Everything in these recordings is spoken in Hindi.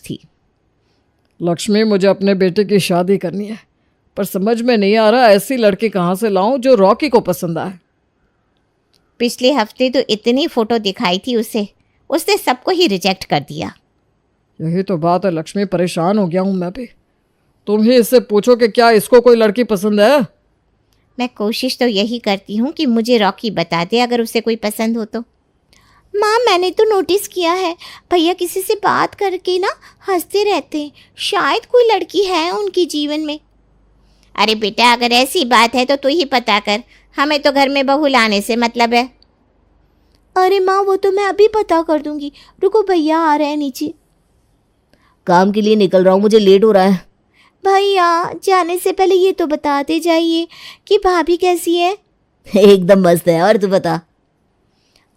थी। लक्ष्मी, मुझे अपने बेटे की शादी करनी है, पर समझ में नहीं आ रहा ऐसी लड़की कहाँ से लाऊं जो रॉकी को पसंद आए। पिछले हफ्ते तो इतनी फ़ोटो दिखाई थी उसे, उसने सबको ही रिजेक्ट कर दिया। यही तो बात है लक्ष्मी, परेशान हो गया हूँ मैं भी। तुम ही इससे पूछो कि क्या इसको कोई लड़की पसंद है। मैं कोशिश तो यही करती हूँ कि मुझे रॉकी बता दे अगर उसे कोई पसंद हो तो। माँ, मैंने तो नोटिस किया है भैया किसी से बात करके ना हंसते रहते हैं, शायद कोई लड़की है उनके जीवन में। अरे बेटा, अगर ऐसी बात है तो तू ही पता कर, हमें तो घर में बहू लाने से मतलब है। अरे माँ, वो तो मैं अभी पता कर दूंगी, रुको भैया आ रहे हैं नीचे। काम के लिए निकल रहा हूँ, मुझे लेट हो रहा है। भैया जाने से पहले ये तो बताते जाइए कि भाभी कैसी है। एकदम मस्त है, और तू बता।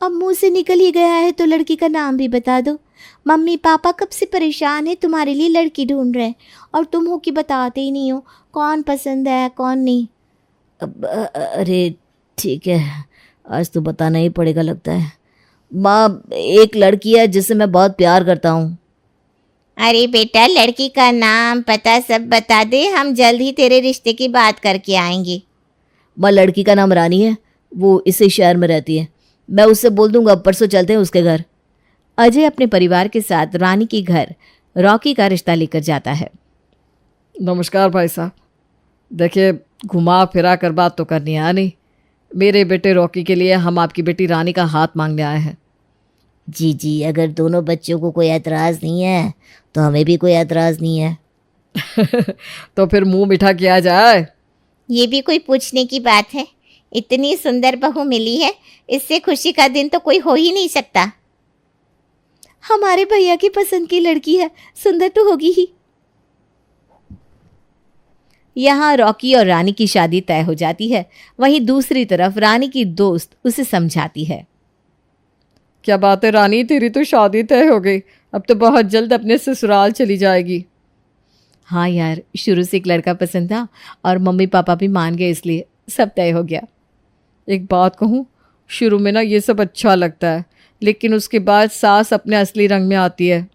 अब मुंह से निकल ही गया है तो लड़की का नाम भी बता दो। मम्मी पापा कब से परेशान है, तुम्हारे लिए लड़की ढूंढ रहे हैं और तुम हो कि बताते ही नहीं हो कौन पसंद है कौन नहीं। अरे ठीक है, आज तो बताना ही पड़ेगा लगता है। माँ, एक लड़की है जिससे मैं बहुत प्यार करता हूँ। अरे बेटा, लड़की का नाम पता सब बता दे, हम जल्द ही तेरे रिश्ते की बात करके आएंगे। माँ, लड़की का नाम रानी है, वो इसी शहर में रहती है। मैं उससे बोल दूंगा, परसों चलते हैं उसके घर। अजय अपने परिवार के साथ रानी के घर रॉकी का रिश्ता लेकर जाता है। नमस्कार भाई साहब। देखिए, घुमा फिरा कर बात तो करनी है नहीं। मेरे बेटे रॉकी के लिए हम आपकी बेटी रानी का हाथ मांगने आए हैं। जी जी, अगर दोनों बच्चों को कोई एतराज़ नहीं है तो हमें भी कोई एतराज़ नहीं है। तो फिर मुंह मीठा किया जाए। ये भी कोई पूछने की बात है? इतनी सुंदर बहू मिली है, इससे खुशी का दिन तो कोई हो ही नहीं सकता। हमारे भैया की पसंद की लड़की है, सुंदर तो होगी ही। यहाँ रॉकी और रानी की शादी तय हो जाती है। वहीं दूसरी तरफ रानी की दोस्त उसे समझाती है। क्या बात है रानी, तेरी तो शादी तय हो गई, अब तो बहुत जल्द अपने ससुराल चली जाएगी। हाँ यार, शुरू से एक लड़का पसंद था और मम्मी पापा भी मान गए, इसलिए सब तय हो गया। एक बात कहूँ, शुरू में ना ये सब अच्छा लगता है, लेकिन उसके बाद सास अपने असली रंग में आती है।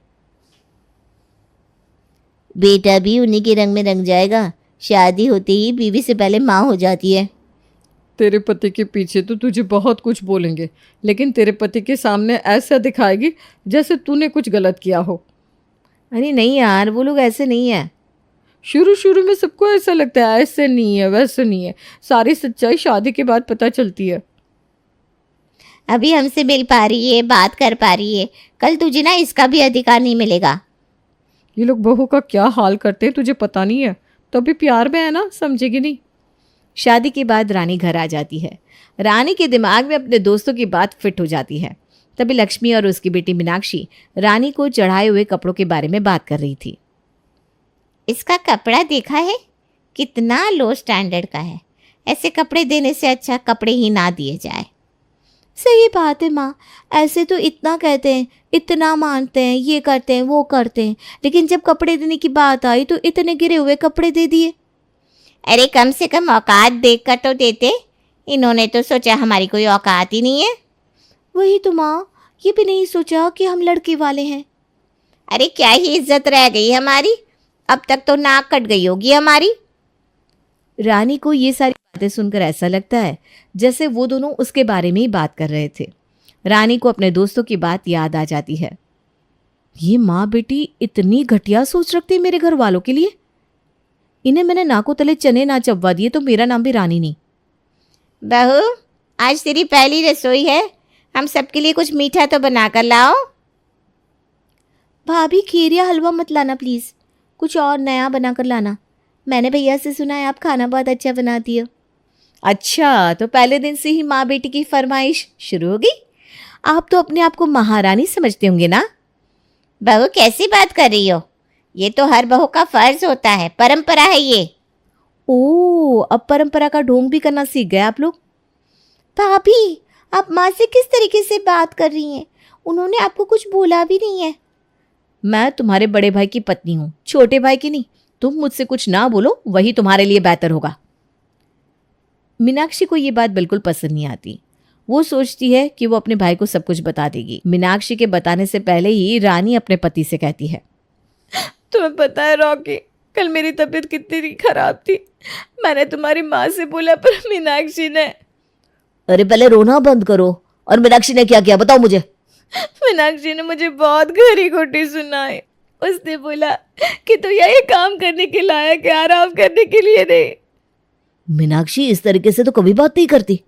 बेटा भी उन्हीं के रंग में रंग जाएगा, शादी होते ही बीवी से पहले माँ हो जाती है। तेरे पति के पीछे तो तुझे बहुत कुछ बोलेंगे, लेकिन तेरे पति के सामने ऐसा दिखाएगी जैसे तूने कुछ गलत किया हो। अरे नहीं यार, वो लोग ऐसे नहीं है। शुरू शुरू में सबको ऐसा लगता है, ऐसे नहीं है वैसे नहीं है। सारी सच्चाई शादी के बाद पता चलती है। अभी हमसे मिल पा रही है, बात कर पा रही है, कल तुझे ना इसका भी अधिकार नहीं मिलेगा। ये लोग बहू का क्या हाल करते हैं तुझे पता नहीं है, तो अभी प्यार में है ना, समझेगी नहीं। शादी के बाद रानी घर आ जाती है। रानी के दिमाग में अपने दोस्तों की बात फिट हो जाती है। तभी लक्ष्मी और उसकी बेटी मीनाक्षी रानी को चढ़ाए हुए कपड़ों के बारे में बात कर रही थी। इसका कपड़ा देखा है, कितना लो स्टैंडर्ड का है। ऐसे कपड़े देने से अच्छा कपड़े ही ना दिए जाए। सही बात है माँ, ऐसे तो इतना कहते हैं, इतना मानते हैं, ये करते हैं वो करते हैं, लेकिन जब कपड़े देने की बात आई तो इतने गिरे हुए कपड़े दे दिए। अरे कम से कम औकात देखकर तो देते। इन्होंने तो सोचा हमारी कोई औकात ही नहीं है। वही तो माँ, ये भी नहीं सोचा कि हम लड़के वाले हैं। अरे क्या ही इज्जत रह गई हमारी, अब तक तो नाक कट गई होगी हमारी। रानी को ये सारी बातें सुनकर ऐसा लगता है जैसे वो दोनों उसके बारे में ही बात कर रहे थे। रानी को अपने दोस्तों की बात याद आ जाती है। ये माँ बेटी इतनी घटिया सोच रखती है मेरे घर वालों के लिए। इन्हें मैंने नाकों तले चने ना चबवा दिए तो मेरा नाम भी रानी नहीं। बहू, आज तेरी पहली रसोई है, हम सबके लिए कुछ मीठा तो बना कर लाओ। भाभी, खीर या हलवा मत लाना प्लीज़, कुछ और नया बना कर लाना। मैंने भैया से सुना है आप खाना बहुत अच्छा बनाती हो। अच्छा, तो पहले दिन से ही माँ बेटी की फरमाइश शुरू हो गई। आप तो अपने आप को महारानी समझते होंगे ना। बहू, कैसी बात कर रही हो? ये तो हर बहू का फर्ज होता है, परंपरा है ये। ओह, अब परंपरा का ढोंग भी करना सीख गए आप लोग। भाभी, आप माँ से किस तरीके से बात कर रही हैं? उन्होंने आपको कुछ बोला भी नहीं है। मैं तुम्हारे बड़े भाई की पत्नी हूँ, छोटे भाई की नहीं। तुम मुझसे कुछ ना बोलो, वही तुम्हारे लिए बेहतर होगा। मीनाक्षी को ये बात बिल्कुल पसंद नहीं आती। वो सोचती है कि वो अपने भाई को सब कुछ बता देगी। मीनाक्षी के बताने से पहले ही रानी अपने पति से कहती है, तुम्हें पता है रॉकी, कल मेरी तबीयत कितनी खराब थी। मैंने तुम्हारी माँ से बोला, पर मीनाक्षी ने अरे पहले रोना बंद करो। और मीनाक्षी ने क्या किया बताओ मुझे। मीनाक्षी ने मुझे बहुत घड़ी घोटी सुनाई। उसने बोला कि तू यही काम करने के लायक है, आराम करने के लिए नहीं। मीनाक्षी इस तरीके से तो कभी बात नहीं करती।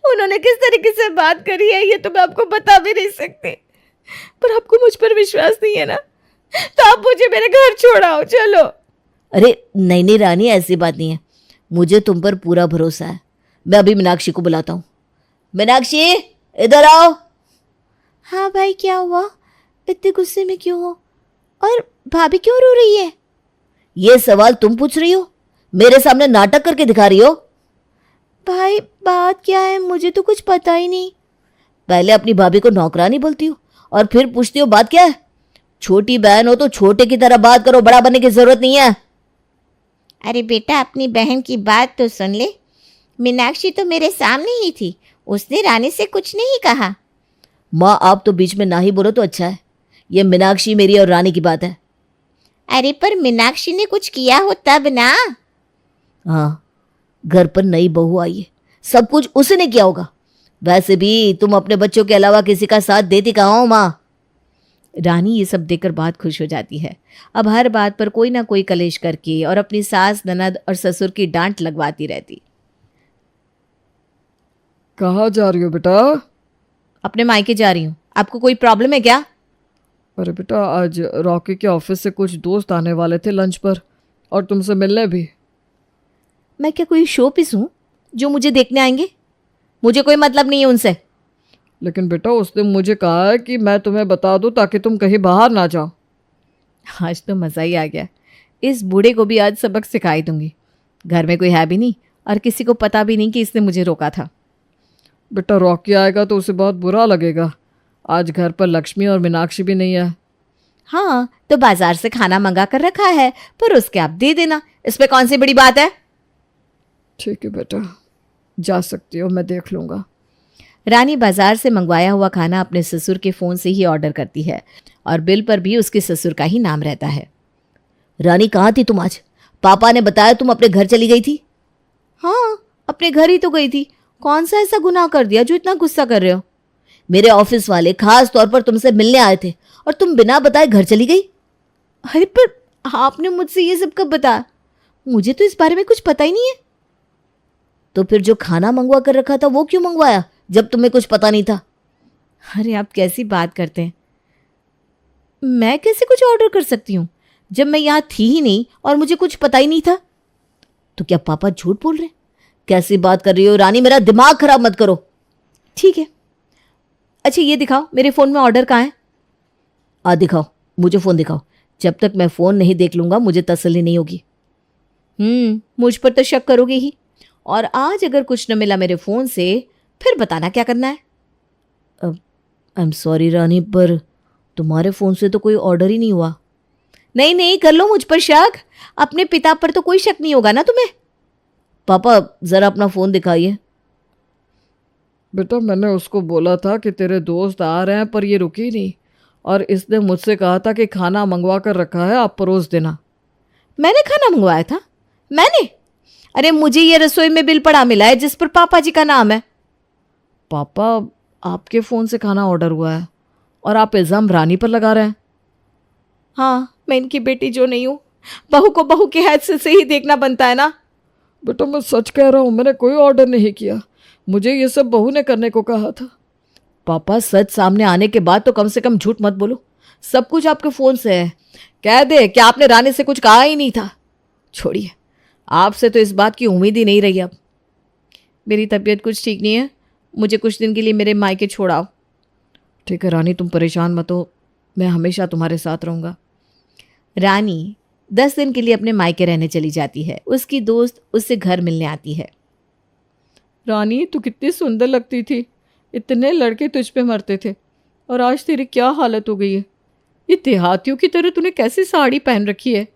उन्होंने किस तरीके से बात करी है ये तो मैं आपको बता भी नहीं सकती, पर आपको मुझ पर विश्वास नहीं है ना, तो आप मुझे मेरे घर छोड़ाओ, चलो। अरे नहीं नहीं रानी, ऐसी बात नहीं है, मुझे तुम पर पूरा भरोसा है। मैं अभी मीनाक्षी को बुलाता हूँ। मीनाक्षी इधर आओ। हाँ भाई, क्या हुआ? इतने गुस्से में क्यों हो? और भाभी क्यों रो रही है? ये सवाल तुम पूछ रही हो? मेरे सामने नाटक करके दिखा रही हो? भाई बात क्या है? मुझे तो कुछ पता ही नहीं। पहले अपनी भाभी को नौकरानी बोलती हो और फिर पूछती हो बात क्या है। छोटी बहन हो तो छोटे की तरह बात करो, बड़ा बनने की जरूरत नहीं है। अरे बेटा, अपनी बहन की बात तो सुन ले। मीनाक्षी तो मेरे सामने ही थी, उसने रानी से कुछ नहीं कहा। माँ आप तो बीच में ना ही बोलो तो अच्छा है। ये मीनाक्षी मेरी और रानी की बात है। अरे पर मीनाक्षी ने कुछ किया हो तब ना। हाँ, घर पर नई बहू आई है, सब कुछ उसने किया होगा। वैसे भी तुम अपने बच्चों के अलावा किसी का साथ देती कहाँ हो माँ। रानी ये सब देखकर बहुत खुश हो जाती है। अब हर बात पर कोई ना कोई कलेश करके और अपनी सास, ननद और ससुर की डांट लगवाती रहती। कहाँ जा रही हो बेटा? अपने मायके जा रही हूँ। आपको कोई प्रॉब्लम है क्या? अरे बेटा, आज रॉकी के ऑफिस से कुछ दोस्त आने वाले थे लंच पर, और तुमसे मिलने भी। मैं क्या कोई शो पीस हूँ जो मुझे देखने आएंगे? मुझे कोई मतलब नहीं है उनसे। लेकिन बेटा उसने मुझे कहा है कि मैं तुम्हें बता दूं ताकि तुम कहीं बाहर ना जाओ। आज तो मज़ा ही आ गया। इस बूढ़े को भी आज सबक सिखाई दूंगी। घर में कोई है भी नहीं और किसी को पता भी नहीं कि इसने मुझे रोका था। बेटा रॉकी आएगा तो उसे बहुत बुरा लगेगा। आज घर पर लक्ष्मी और मीनाक्षी भी नहीं है। हाँ, तो बाजार से खाना मंगा कर रखा है, पर उसके आप दे देना, इस पे कौन सी बड़ी बात है। ठीक है बेटा, जा सकती हो, मैं देख लूँगा। रानी बाजार से मंगवाया हुआ खाना अपने ससुर के फ़ोन से ही ऑर्डर करती है और बिल पर भी उसके ससुर का ही नाम रहता है। रानी कहाँ थी तुम आज? पापा ने बताया तुम अपने घर चली गई थी। हाँ, अपने घर ही तो गई थी। कौन सा ऐसा गुनाह कर दिया जो इतना गुस्सा कर रहे हो? मेरे ऑफिस वाले खास तौर पर तुमसे मिलने आए थे और तुम बिना बताए घर चली गई। अरे पर आपने मुझसे ये सब कब बताया? मुझे तो इस बारे में कुछ पता ही नहीं है। तो फिर जो खाना मंगवा कर रखा था वो क्यों मंगवाया जब तुम्हें कुछ पता नहीं था? अरे आप कैसी बात करते हैं? मैं कैसे कुछ ऑर्डर कर सकती हूँ जब मैं यहाँ थी ही नहीं और मुझे कुछ पता ही नहीं था? तो क्या पापा झूठ बोल रहे? कैसी बात कर रही हो रानी, मेरा दिमाग खराब मत करो। ठीक है, अच्छा ये दिखाओ मेरे फ़ोन में ऑर्डर कहाँ है। दिखाओ, मुझे फ़ोन दिखाओ। जब तक मैं फ़ोन नहीं देख लूँगा मुझे तसल्ली नहीं होगी। मुझ पर तो शक करोगे ही, और आज अगर कुछ न मिला मेरे फ़ोन से फिर बताना क्या करना है। आई एम सॉरी रानी, पर तुम्हारे फ़ोन से तो कोई ऑर्डर ही नहीं हुआ। नहीं नहीं, कर लो मुझ पर शक। अपने पिता पर तो कोई शक नहीं होगा ना तुम्हें। पापा ज़रा अपना फ़ोन दिखाइए। बेटा मैंने उसको बोला था कि तेरे दोस्त आ रहे हैं, पर ये रुकी नहीं, और इसने मुझसे कहा था कि खाना मंगवा कर रखा है, आप परोस देना। मैंने खाना मंगवाया था? मैंने? अरे मुझे ये रसोई में बिल पड़ा मिला है जिस पर पापा जी का नाम है। पापा, आपके फ़ोन से खाना ऑर्डर हुआ है और आप इल्ज़ाम रानी पर लगा रहे हैं। हाँ, मैं इनकी बेटी जो नहीं हूँ, बहू को बहू की हैसियत से ही देखना बनता है ना। बेटा मैं सच कह रहा हूँ, मैंने कोई ऑर्डर नहीं किया, मुझे ये सब बहू ने करने को कहा था। पापा, सच सामने आने के बाद तो कम से कम झूठ मत बोलो। सब कुछ आपके फ़ोन से है। कह दे कि आपने रानी से कुछ कहा ही नहीं था। छोड़िए, आपसे तो इस बात की उम्मीद ही नहीं रही अब। मेरी तबीयत कुछ ठीक नहीं है, मुझे कुछ दिन के लिए मेरे मायके छोड़ाओ। ठीक है रानी, तुम परेशान मत हो, मैं हमेशा तुम्हारे साथ रहूँगा। रानी 10 दिन के लिए अपने मायके रहने चली जाती है। उसकी दोस्त उससे घर मिलने आती है। रानी तू कितनी सुंदर लगती थी, इतने लड़के तुझ पे मरते थे, और आज तेरी क्या हालत हो गई है। ये देहातियों की तरह तूने कैसी साड़ी पहन रखी है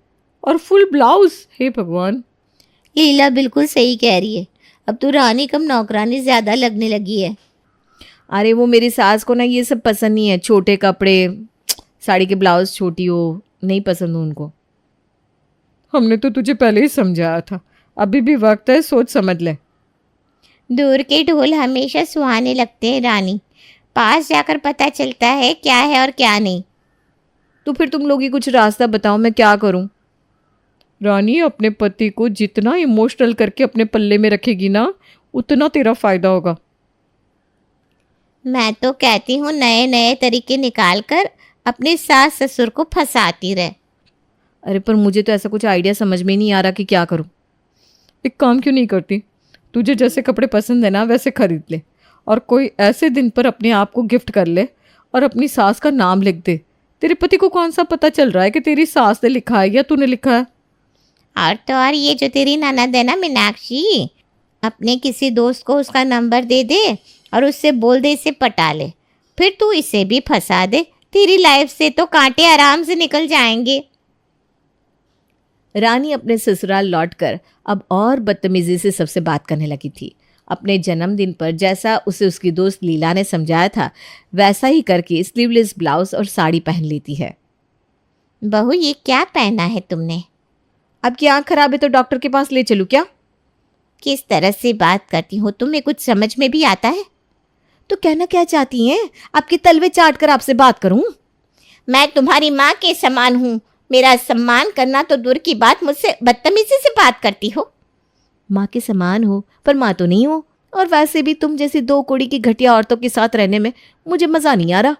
और फुल ब्लाउज। हे भगवान। लीला बिल्कुल सही कह रही है, अब तो रानी कम नौकरानी ज़्यादा लगने लगी है। अरे वो मेरी सास को ना ये सब पसंद नहीं है, छोटे कपड़े, साड़ी के ब्लाउज छोटी हो, नहीं पसंद हूँ उनको। हमने तो तुझे पहले ही समझाया था, अभी भी वक्त है, सोच समझ ले। दूर के ढोल हमेशा सुहाने लगते हैं रानी, पास जाकर पता चलता है क्या है और क्या नहीं। तो फिर तुम लोग ही कुछ रास्ता बताओ, मैं क्या करूं? रानी, अपने पति को जितना इमोशनल करके अपने पल्ले में रखेगी ना, उतना तेरा फायदा होगा। मैं तो कहती हूँ नए नए तरीके निकाल कर अपने सास ससुर को फंसाती रहे। अरे पर मुझे तो ऐसा कुछ आइडिया समझ में नहीं आ रहा कि क्या करूं। एक काम क्यों नहीं करती, तुझे जैसे कपड़े पसंद है ना वैसे खरीद ले, और कोई ऐसे दिन पर अपने आप को गिफ्ट कर ले और अपनी सास का नाम लिख दे। तेरे पति को कौन सा पता चल रहा है कि तेरी सास ने लिखा है या तूने लिखा है? और तो और ये जो तेरी ननद है ना मीनाक्षी, अपने किसी दोस्त को उसका नंबर दे दे और उससे बोल दे इसे पटा ले, फिर तू इसे भी फंसा दे, तेरी लाइफ से तो कांटे आराम से निकल जाएंगे। रानी अपने ससुराल लौटकर अब और बदतमीजी से सबसे बात करने लगी थी। अपने जन्मदिन पर जैसा उसे उसकी दोस्त लीला ने समझाया था वैसा ही करके स्लीवलेस ब्लाउज और साड़ी पहन लेती है। बहू ये क्या पहना है तुमने? अब की आँख खराब है तो डॉक्टर के पास ले चलूँ क्या? किस तरह से बात करती हो, तुम्हें कुछ समझ में भी आता है? तो कहना क्या चाहती हैं? आपके तलवे चाट कर आपसे बात करूं? मैं तुम्हारी माँ के समान हूँ, मेरा सम्मान करना तो दूर की बात, मुझसे बदतमीजी से बात करती हो। माँ के समान हो पर माँ तो नहीं हो, और वैसे भी तुम जैसी दो कुड़ी की घटिया औरतों के साथ रहने में मुझे मजा नहीं आ रहा।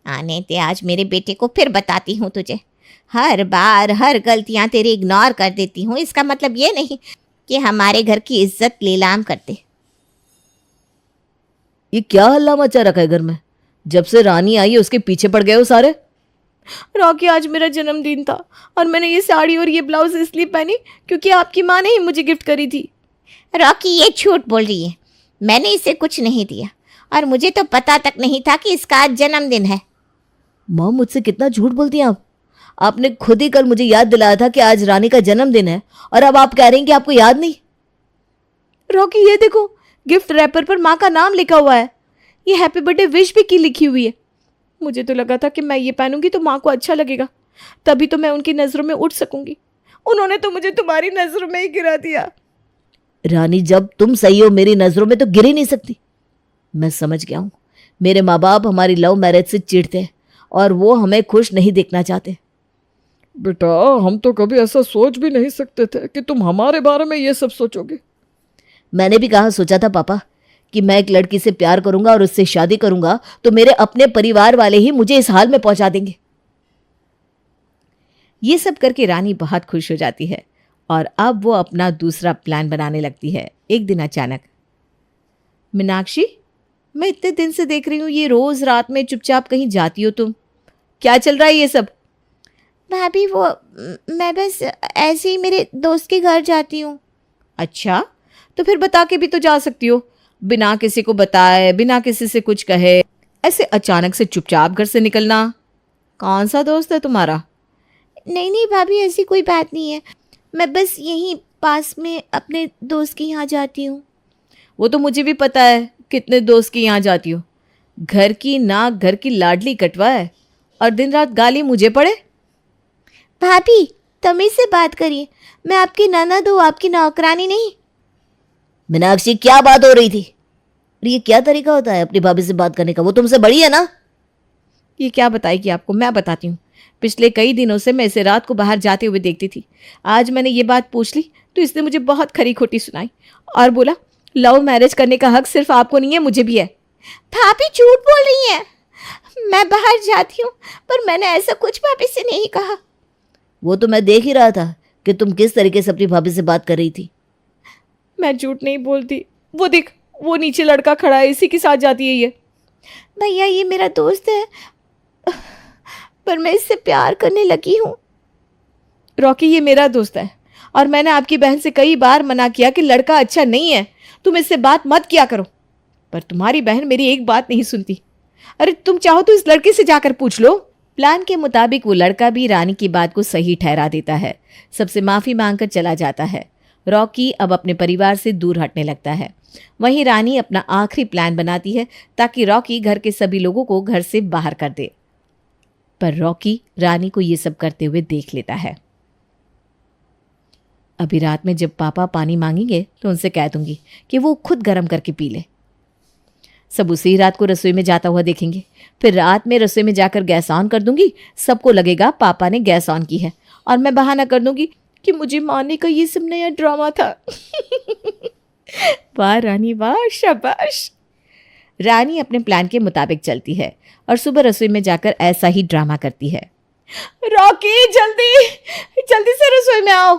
आने दे, आज मेरे बेटे को फिर बताती हूँ तुझे। हर बार हर गलतियाँ तेरी इग्नोर कर देती हूँ, इसका मतलब ये नहीं कि हमारे घर की इज्जत नीलाम कर दे। ये क्या हल्ला मचा रखा है घर में? जब से रानी आई है उसके पीछे पड़ गए हो सारे। रॉकी, आज मेरा जन्मदिन था और मैंने ये साड़ी और ये ब्लाउज इसलिए पहनी क्योंकि आपकी माँ ने ही मुझे गिफ्ट करी थी। रॉकी ये झूठ बोल रही है, मैंने इसे कुछ नहीं दिया और मुझे तो पता तक नहीं था कि इसका आज जन्मदिन है। माँ, मुझसे कितना झूठ बोलती हैं आप। आपने खुद ही कल मुझे याद दिलाया था कि आज रानी का जन्मदिन है, और अब आप कह रही हैं कि आपको याद नहीं। रॉकी ये देखो, गिफ्ट रैपर पर माँ का नाम लिखा हुआ है। ये हैप्पी बर्थडे विश भी की लिखी हुई है। मुझे तो लगा था कि मैं ये पहनूंगी तो माँ को अच्छा लगेगा, तभी तो मैं उनकी नज़रों में उठ सकूंगी। उन्होंने तो मुझे तुम्हारी नज़रों में ही गिरा दिया। रानी, जब तुम सही हो मेरी नजरों में तो गिर ही नहीं सकती। मैं समझ गया हूं, मेरे माँ बाप हमारी लव मैरिज से चिढ़ते हैं और वो हमें खुश नहीं देखना चाहते। बेटा, हम तो कभी ऐसा सोच भी नहीं सकते थे कि तुम हमारे बारे में ये सब सोचोगे। मैंने भी कहा सोचा था पापा कि मैं एक लड़की से प्यार करूंगा और उससे शादी करूंगा तो मेरे अपने परिवार वाले ही मुझे इस हाल में पहुंचा देंगे। ये सब करके रानी बहुत खुश हो जाती है और अब वो अपना दूसरा प्लान बनाने लगती है। एक दिन अचानक, मीनाक्षी, मैं इतने दिन से देख रही हूँ ये रोज रात में चुपचाप कहीं जाती हो तुम, क्या चल रहा है ये सब? भाभी वो मैं बस ऐसे ही मेरे दोस्त के घर जाती हूँ। अच्छा, तो फिर बता के भी तो जा सकती हो, बिना किसी को बताए, बिना किसी से कुछ कहे, ऐसे अचानक से चुपचाप घर से निकलना। कौन सा दोस्त है तुम्हारा? नहीं नहीं भाभी, ऐसी कोई बात नहीं है, मैं बस यहीं पास में अपने दोस्त के यहाँ जाती हूँ। वो तो मुझे भी पता है कितने दोस्त के यहाँ जाती हो। घर की नाक घर की लाडली कटवा है और दिन रात गाली मुझे पड़े। भाभी तमीज से बात करिए, मैं आपकी ननद हूँ, आपकी नौकरानी नहीं। मीनाक्षी, क्या बात हो रही थी? और ये क्या तरीका होता है अपनी भाभी से बात करने का? वो तुमसे बड़ी है ना। ये क्या बताएगी आपको, मैं बताती हूँ। पिछले कई दिनों से मैं इसे रात को बाहर जाते हुए देखती थी। आज मैंने ये बात पूछ ली तो इसने मुझे बहुत खरी खोटी सुनाई और बोला लव मैरिज करने का हक सिर्फ आपको नहीं है, मुझे भी है। भाभी झूठ बोल रही हैं, मैं बाहर जाती हूँ पर मैंने ऐसा कुछ भाभी से नहीं कहा। वो तो मैं देख ही रहा था कि तुम किस तरीके से अपनी भाभी से बात कर रही थी। मैं झूठ नहीं बोलती, वो देख, वो नीचे लड़का खड़ा है, इसी के साथ जाती है ये। भैया ये मेरा दोस्त है पर मैं इससे प्यार करने लगी हूँ। रॉकी, ये मेरा दोस्त है और मैंने आपकी बहन से कई बार मना किया कि लड़का अच्छा नहीं है, तुम इससे बात मत किया करो, पर तुम्हारी बहन मेरी एक बात नहीं सुनती। अरे तुम चाहो तो इस लड़के से जाकर पूछ लो। प्लान के मुताबिक वो लड़का भी रानी की बात को सही ठहरा देता है, सबसे माफ़ी मांगकर चला जाता है। रॉकी अब अपने परिवार से दूर हटने लगता है। वहीं रानी अपना आखिरी प्लान बनाती है ताकि रॉकी घर के सभी लोगों को घर से बाहर कर दे। पर रॉकी रानी को ये सब करते हुए देख लेता है। अभी रात में जब पापा पानी मांगेंगे तो उनसे कह दूंगी कि वो खुद गर्म करके पी ले। सब उसी रात को रसोई में जाता हुआ देखेंगे। फिर रात में रसोई में जाकर गैस ऑन कर दूंगी। सबको लगेगा पापा ने गैस ऑन की है और मैं बहाना कर दूंगी कि मुझे मारने का ये सब नया ड्रामा था। वाह रानी वाह, शाबाश। रानी अपने प्लान के मुताबिक चलती है और सुबह रसोई में जाकर ऐसा ही ड्रामा करती है। रॉकी जल्दी जल्दी से रसोई में आओ।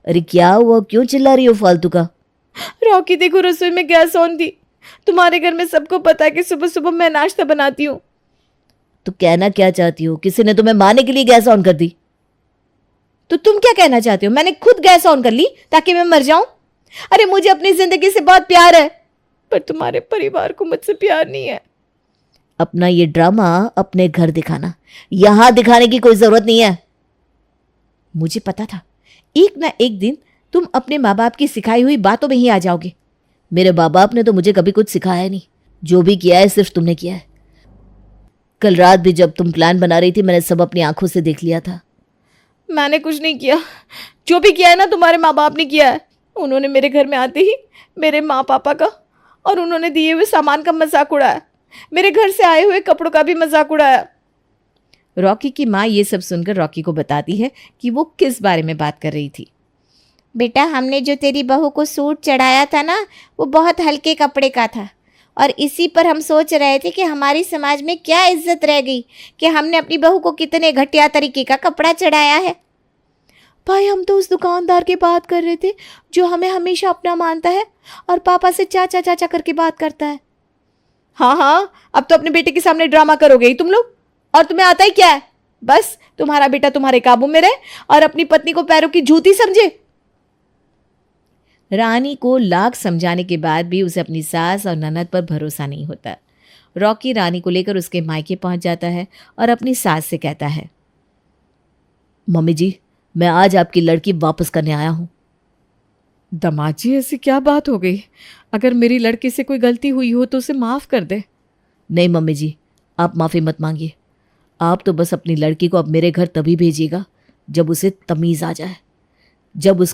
अरे क्या हुआ, क्यों चिल्ला रही हो फालतू का? रॉकी देखो रसोई में गैस ऑन थी। तुम्हारे घर में सबको पता है कि सुबह सुबह मैं नाश्ता बनाती हूँ। तो कहना क्या चाहती हो? किसी ने तुम्हें मारने के लिए गैस ऑन कर दी? तो तुम क्या कहना चाहते हो? मैंने खुद गैस ऑन कर ली ताकि मैं मर जाऊं? अरे मुझे अपनी जिंदगी से बहुत प्यार है, पर तुम्हारे परिवार को मुझसे प्यार नहीं है। अपना ये ड्रामा अपने घर दिखाना, यहां दिखाने की कोई जरूरत नहीं है। मुझे पता था एक ना एक दिन तुम अपने माँ बाप की सिखाई हुई बातों में ही आ जाओगे। मेरे माँ बाप ने तो मुझे कभी कुछ सिखाया नहीं। जो भी किया है सिर्फ तुमने किया है। कल रात भी जब तुम प्लान बना रही थी मैंने सब अपनी आंखों से देख लिया था। मैंने कुछ नहीं किया। जो भी किया है ना तुम्हारे माँ बाप ने किया है। उन्होंने मेरे घर में आते ही मेरे माँ पापा का और उन्होंने दिए हुए सामान का मजाक उड़ाया। मेरे घर से आए हुए कपड़ों का भी मजाक उड़ाया। रॉकी की माँ ये सब सुनकर रॉकी को बताती है कि वो किस बारे में बात कर रही थी। बेटा, हमने जो तेरी बहू को सूट चढ़ाया था ना, वो बहुत हल्के कपड़े का था और इसी पर हम सोच रहे थे कि हमारी समाज में क्या इज्जत रह गई कि हमने अपनी बहू को कितने घटिया तरीके का कपड़ा चढ़ाया है। भाई हम तो उस दुकानदार की बात कर रहे थे जो हमें हमेशा अपना मानता है और पापा से चाचा चाचा करके बात करता है। हाँ हाँ, अब तो अपने बेटे के सामने ड्रामा करोगे ही तुम लोग। और तुम्हें आता ही क्या है? बस तुम्हारा बेटा तुम्हारे काबू में रहे और अपनी पत्नी को पैरों की जूती समझे। रानी को लाख समझाने के बाद भी उसे अपनी सास और ननद पर भरोसा नहीं होता। रॉकी रानी को लेकर उसके मायके पहुंच जाता है और अपनी सास से कहता है, मम्मी जी, मैं आज आपकी लड़की वापस करने आया हूं। दामाद जी, ऐसी क्या बात हो गई? अगर मेरी लड़की से कोई गलती हुई हो तो उसे माफ़ कर दे। नहीं मम्मी जी, आप माफ़ी मत मांगिए। आप तो बस अपनी लड़की को अब मेरे घर तभी भेजिएगा जब उसे तमीज़ आ जाए, जब उसका